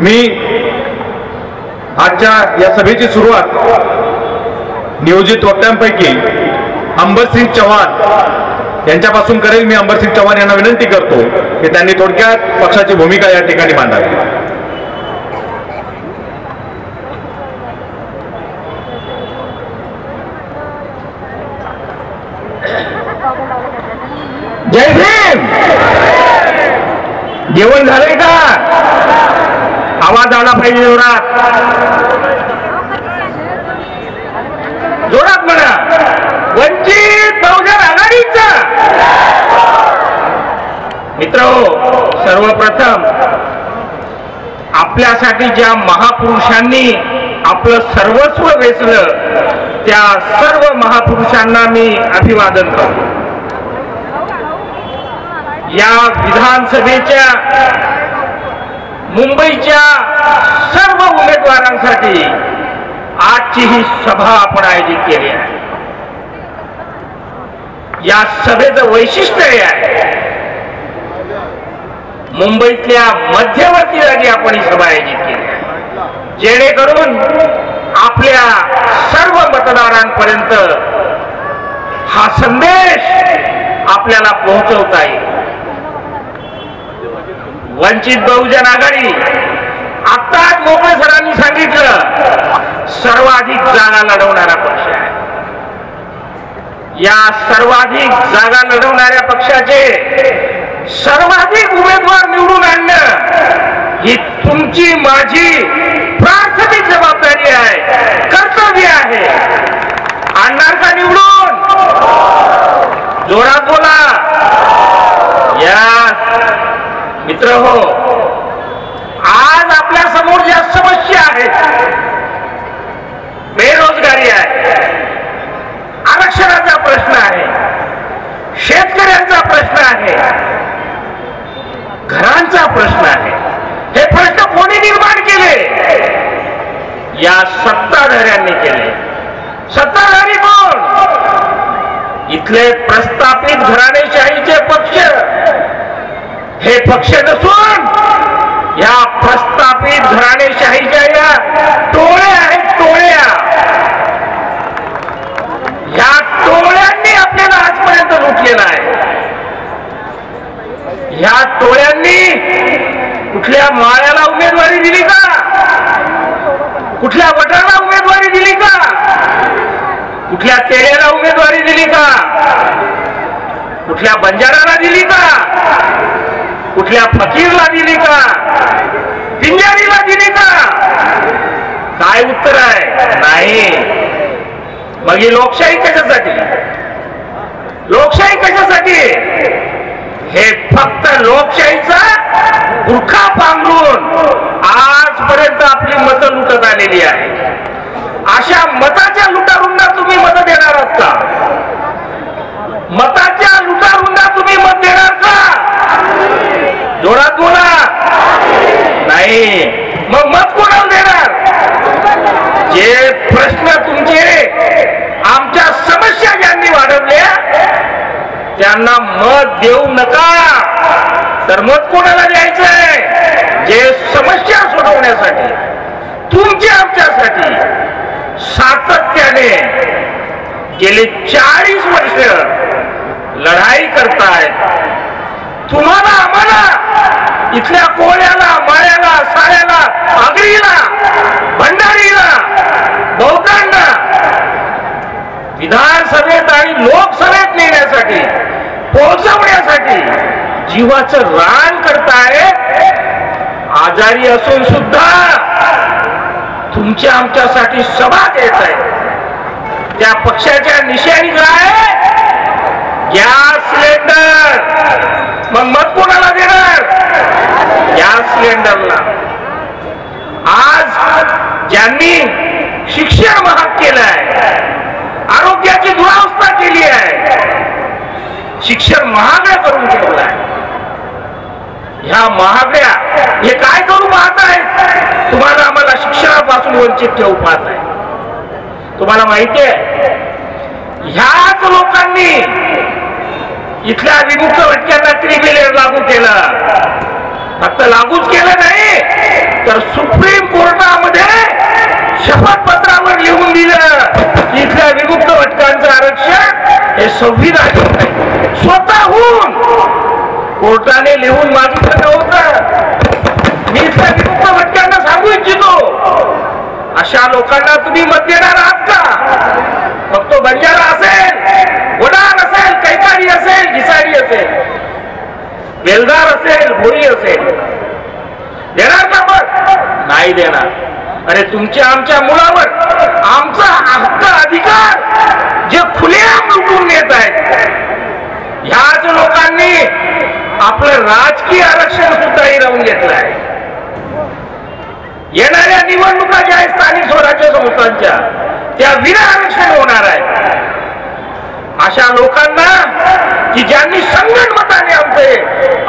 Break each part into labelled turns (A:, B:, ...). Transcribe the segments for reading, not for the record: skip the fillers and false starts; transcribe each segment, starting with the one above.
A: मी आजच्या या सभेची सुरुवात नियोजित वक्त्यांपैकी अंबरसिंग चव्हाण यांच्यापासून करेल। मी अंबरसिंग चव्हाण यांना विनंती करतो की त्यांनी थोडक्यात पक्षाची भूमिका या ठिकाणी मांडावी।
B: जय भीम। जेवण झालंय का? आवाज आला पाहिजे जोरात, जोरात म्हणा। वंचित बहुजन आघाडीचा मित्रहो, सर्वप्रथम आपल्यासाठी ज्या महापुरुषांनी आपलं सर्वस्व वेचलं त्या सर्व महापुरुषांना मी अभिवादन करतो। या विधानसभेच्या मुंबईच्या सर्व उमेदवारांसाठी आजची ही सभा आपण आयोजित केली आहे। या सभेचं वैशिष्ट्य हे आहे, मुंबईतल्या मध्यवर्ती जागी आपण ही सभा आयोजित केली आहे, जेणेकरून आपल्या सर्व मतदारांपर्यंत हा संदेश आपल्याला पोहोचवता येईल। वंचित बहुजन आघाडी आत्ताच मोकळे सरांनी सांगितलं सर्वाधिक जागा लढवणारा पक्ष आहे। या सर्वाधिक जागा लढवणाऱ्या पक्षाचे सर्वाधिक उमेदवार निवडून आणणं ही तुमची माझी प्राथमिक जबाबदारी आहे, कर्तव्य आहे। आणणार का निवडून? जोरात बोला। या मित्र हो, आज आपल्या समोर ज्या समस्या आहेत, बेरोजगारी आहे, आरक्षणाचा प्रश्न आहे, शेतकऱ्यांचा प्रश्न आहे, घरांचा प्रश्न आहे, हे प्रश्न कोणी निर्माण केले? या सत्ताधाऱ्यांनी केले। सत्ताधारी कोण? इथले प्रस्थापित घराणेशाहीचे पक्ष। हे पक्ष नसून या प्रस्थापित घराणेशाहीच्या या टोळ्या आहेत, टोळ्या। या टोळ्यांनी आपल्याला आजपर्यंत लुटलेला आहे। या टोळ्यांनी कुठल्या माळ्याला उमेदवारी दिली का? कुठल्या वटाला उमेदवारी दिली का? कुठल्या तेऱ्याला उमेदवारी दिली का? कुठल्या बंजाराला दिली का? कुठल्या फकीरला दिली का? पिंजारीला दिली का? काय उत्तर आहे? नाही। मग ही लोकशाही कशासाठी? लोकशाही कशासाठी? हे फक्त लोकशाहीचा बुरखा पांघरून आजपर्यंत आपली मतं लुटत आलेली आहे। अशा मताच्या लुटारूंना तुम्ही मत देणार आहात का? मताच्या लुटारूंना तुम्ही मत देणार का? जोरात बोला। नाही। मग मत कोणाला देणार? जे प्रश्न तुमचे आमच्या समस्या ज्यांनी वाढवल्या त्यांना मत देऊ नका। तर मत कोणाला द्यायचंय? जे समस्या सोडवण्यासाठी, तुमच्या आमच्यासाठी सातत्याने गेले 40 वर्ष लढाई करतायत। तुम्हाला आम्हाला इथल्या कोळ्याला, माळ्याला, साळ्याला, आगरीला, भंडारीला, बहुतांना विधानसभेत आणि लोकसभेत नेण्यासाठी, पोहोचवण्यासाठी जीवाचं रान करतायत। आजारी असून सुद्धा तुमच्या आमच्यासाठी सभा देत आहे। त्या पक्षाच्या निशाणी काय? Gas cylinder. मग मत कोणाला देणार? गॅस सिलेंडरला। आज ज्यांनी शिक्षण महाग केलंय, आरोग्याची दुरावस्था केली आहे, शिक्षण महागड्या करून ठेवलाय, ह्या महागड्या हे काय करू पाहताय? तुम्हाला आम्हाला शिक्षणापासून वंचित ठेवू पाहताय। तुम्हाला माहिती आहे, ह्याच लोकांनी इथल्या विमुक्त भटक्यांना त्रिबिलियन लागू केलं। फक्त लागूच केलं नाही, तर सुप्रीम कोर्टामध्ये शपथपत्रावर लिहून दिलं की इथल्या विमुक्त घटकांचं आरक्षण हे संविधानिक आहे. स्वतःहून कोर्टाने लिहून मागितलं नव्हतं. मी इथल्या विमुक्त घटकांना सांगू इच्छितो, अशा लोकांना तुम्ही मत देणार आहात का? मग तो बंजारा असेल, वडार असेल, कैकाडी असेल, घिसाडी असेल, बेलदार असेल, भोई असेल, देणार का मत? नाही देणार. अरे तुमच्या आमच्या मुलावर आमचा हक्क अधिकार जे खुलेआम लुटून नेत आहेत, ह्याच लोकांनी आपलं राजकीय आरक्षण सुद्धा हिरावून घेतलं आहे. येणाऱ्या निवडणुका ज्या आहेत स्थानिक स्वराज्य संस्थांच्या, त्या विना आरक्षण होणार आहे. अशा लोकांना की ज्यांनी संगणमताने आमचे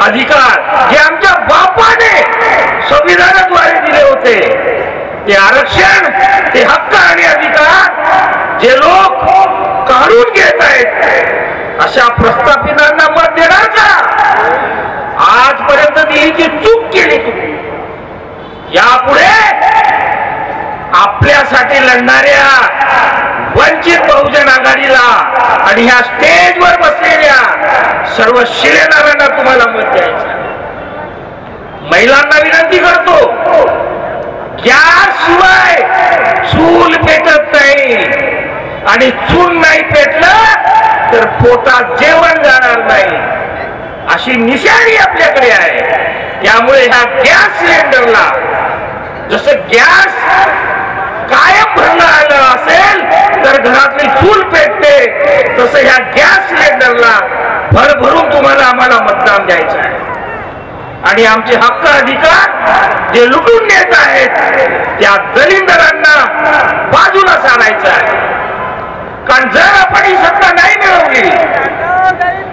B: अधिकार जे आमच्या बापाने संविधानाद्वारे दिले होते, ते आरक्षण, ते हक्क आणि अधिकार जे लोक काढून घेत आहेत, अशा प्रस्थापितांना मत देणार का? आजपर्यंत ती ही चूक केली तुम्ही. यापुढे आपल्यासाठी लढणाऱ्या वंचित बहुजन आघाडीला आणि ह्या स्टेजवर बसलेल्या सर्व शिलेदारांना तुम्हाला मत द्यायचं. महिलांना विनंती करतो, गॅसशिवाय चूल पेटत नाही आणि चूल नाही पेटलं तर पोटात जेवण जाणार नाही, अशी निशाणी आपल्याकडे आहे. त्यामुळे ह्या गॅस सिलेंडरला जसं गॅस कायम भरला आलं असेल तर घरातली चूल पेटते, तसं ह्या गॅस सिलेंडरला भरभरून तुम्हाला आम्हाला मतदान द्यायचं आहे. आणि आमचे हक्क अधिकार जे लुटून नेत आहेत त्या दलिंदरांना बाजूला सारायचं आहे. कारण जर आपण ही सत्ता नाही मिळवली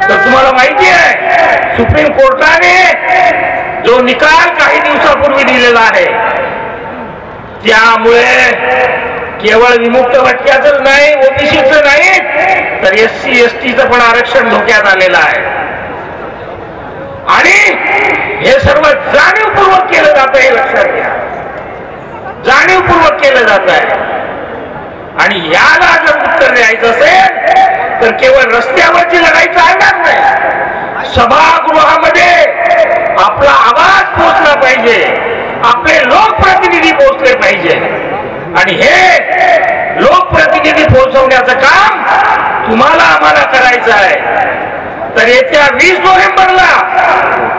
B: तर तुम्हाला माहिती आहे, सुप्रीम कोर्टाने जो निकाल काही दिवसापूर्वी दिलेला आहे, त्यामुळे केवळ विमुक्त घटकाचंच नाही, ओबीसीचं नाही, तर SC STचं पण आरक्षण धोक्यात आलेलं आहे. आणि हे सर्व जाणीवपूर्वक केलं जात आहे, लक्षात घ्या, जाणीवपूर्वक केलं जात आहे. आणि याला जर उत्तर द्यायचं असेल तर केवळ रस्त्यावरची लढाई चालणार नाही. सभागृहामध्ये आपला आवाज पोहोचला पाहिजे, आपले लोकप्रतिनिधी पोहोचले पाहिजे. आणि हे लोकप्रतिनिधी पोहोचवण्याचं काम तुम्हाला आम्हाला करायचं आहे. तर येत्या 20 नोव्हेंबरला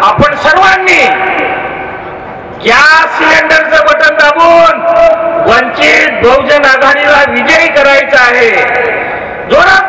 B: आपण सर्वांनी गॅस सिलेंडरचं बटन दाबून वंचित बहुजन आघाडीला विजयी करायचं आहे. जोरात